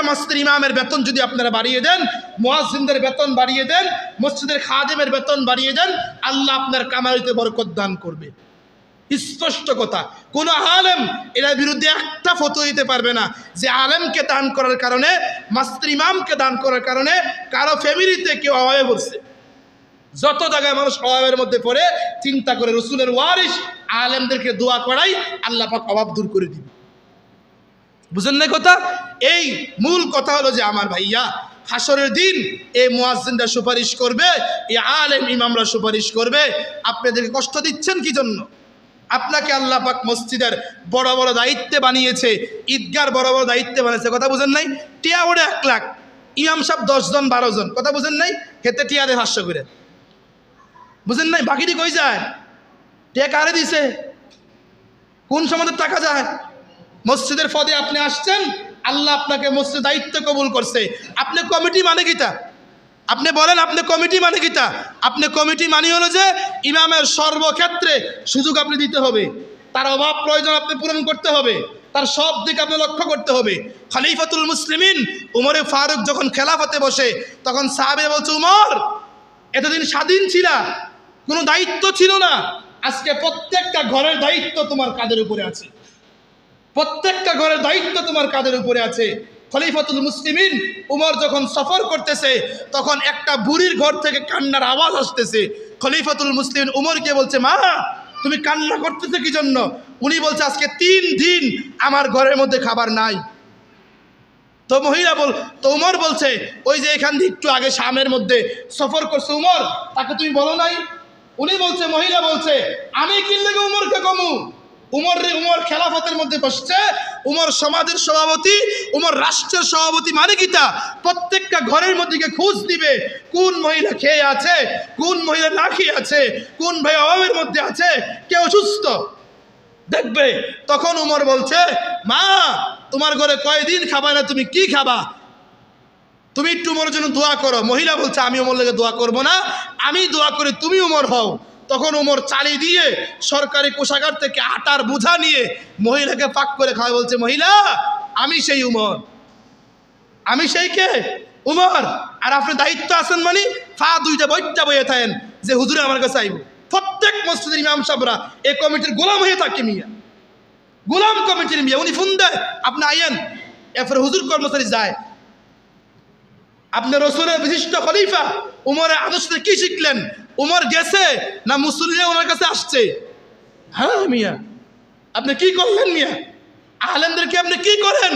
মসজিদের ইমামের বেতন যদি আপনারা বাড়িয়ে দেন, মুয়াজ্জিনদের বেতন বাড়িয়ে দেন, মসজিদের খাদেমের বেতন বাড়িয়ে দেন, আল্লাহ আপনার কামাইতে বরকত দান করবে। স্পষ্ট কথা। কোন আলেম এর বিরুদ্ধে একটা ফতোয়া দিতে পারবে না যে আলেমকে দান করার কারণে, মসজিদের ইমামকে দান করার কারণে কারো ফ্যামিলিতে কেউ অভাবে পড়ছে। যত জায়গায় মানুষ অভাবের মধ্যে পড়ে চিন্তা করে রাসূলের ওয়ারিস আলেমদেরকে দোয়া করাই আল্লাহ পাক অভাব দূর করে দিবে। বুঝেন না কথা? এই মূল কথা হলো যে আমার ভাইয়া, হাসরের দিন এই মুয়াজ্জিনরা সুপারিশ করবে, এই আলেম ইমামরা সুপারিশ করবে। আপনাদেরকে কষ্ট দিচ্ছেন কি জন্য? আপনাকে আল্লাহ পাক মসজিদের বড় বড় দায়িত্বে বানিয়েছে, ঈদগার বড় বড় দায়িত্বে বানিয়েছে। কথা বুঝেন নাই? টিয়া ওড়ে 1 লাখ, ইমাম সাহেব 10 জন 12 জন। কথা বুঝেন নাই? খেতে টিয়া দেয় 500 করে। বুঝেন নাই? বাকিটি কই যায়? টিয়া কারে দিছে? কোন সমাজের টাকা যায়? মসজিদের পদে আপনি আসছেন, আল্লাহ আপনাকে মসজিদ দায়িত্ব কবুল করছে। আপনি কমিটি মানে কিটা? আপনি বলেন আপনি কমিটি মানে কিটা? আপনি কমিটি মানে হলো যে ইমামের সর্বক্ষেত্রে সুযোগ আপনি দিতে হবে, তার অভাব প্রয়োজন আপনি পূরণ করতে হবে, তার সব দিক আপনি লক্ষ্য করতে হবে। খলিফাতুল মুসলিমিন উমরে ফারুক যখন খেলাফতে বসে, তখন সাহাবে বলছে, উমর এতদিন স্বাধীন ছিলা, কোনো দায়িত্ব ছিল না, আজকে প্রত্যেকটা ঘরের দায়িত্ব তোমার কাঁধের উপরে আছে, প্রত্যেকটা ঘরের দায়িত্ব তোমার কাঁধের উপরে আছে। খলিফাতুল মুসলিমিন উমর যখন সফর করতেছে, তখন একটা বুড়ির ঘর থেকে কান্নার আওয়াজ আসতেছে। খলিফাতুল মুসলিমিন উমরকে বলছে, মা তুমি কান্না করতেছে কি জন্য? উনি বলছে, আজকে 3 দিন আমার ঘরের মধ্যে খাবার নাই। তো উমর বলছে, ওই যে এখান থেকে একটু আগে শামের মধ্যে সফর করছে উমর, তাকে তুমি বলো নাই? উনি বলছে, মহিলা বলছে, আমি কি লাগে উমরকে কমু? উমর খেলাফতের মধ্যে বসছে, উমর সমাজের সভাপতি, উমর রাষ্ট্রের সভাপতি মানে কিটা? প্রত্যেকটা ঘরের মধ্যে খোঁজ দিবে কোন মহিলা খেয়ে আছে, কোন মহিলা না খেয়ে আছে, কোন ভাই অভাবের মধ্যে আছে, কে অসুস্থ দেখবে। তখন উমর বলছে, মা তোমার ঘরে কয়দিন খাবা না, তুমি কি খাবা? তুমি একটু উমরের জন্য দোয়া করো। মহিলা বলছে, আমি উমর লেগে দোয়া করবো না, আমি দোয়া করি তুমি উমর হও। তখন উমর চালি দিয়ে সরকারি কোষাগার থেকে আটার বোঝা নিয়ে মহিলাকে পাক করে খাওয়া, বলছে, মহিলা আমি সেই উমর, আমি সেই কে? উমর। আর আপনি দায়িত্ব আছেন মানে ফা 2টা বইটা বইয়ে থাকেন যে হুজুরে আমার কাছে আইব। প্রত্যেক মসজিদের ইমাম সাহেবরা এই কমিটির গোলাম হয়ে থাকে, মিয়া গোলাম কমিটির মিয়া। উনি ফোন দেয়, আপনি আইয়েন, এরপরে হুজুর কর্মচারী যায়। আপনি রাসূলের বিশিষ্ট খলিফা উমরের আদর্শ কি শিখলেন? উমর গেছে না মুসল্লিরা ওনার কাছে আসছে? হ্যাঁ মিয়া, আপনি কি করলেন মিয়া? আলেমদেরকে আপনি কি করেন?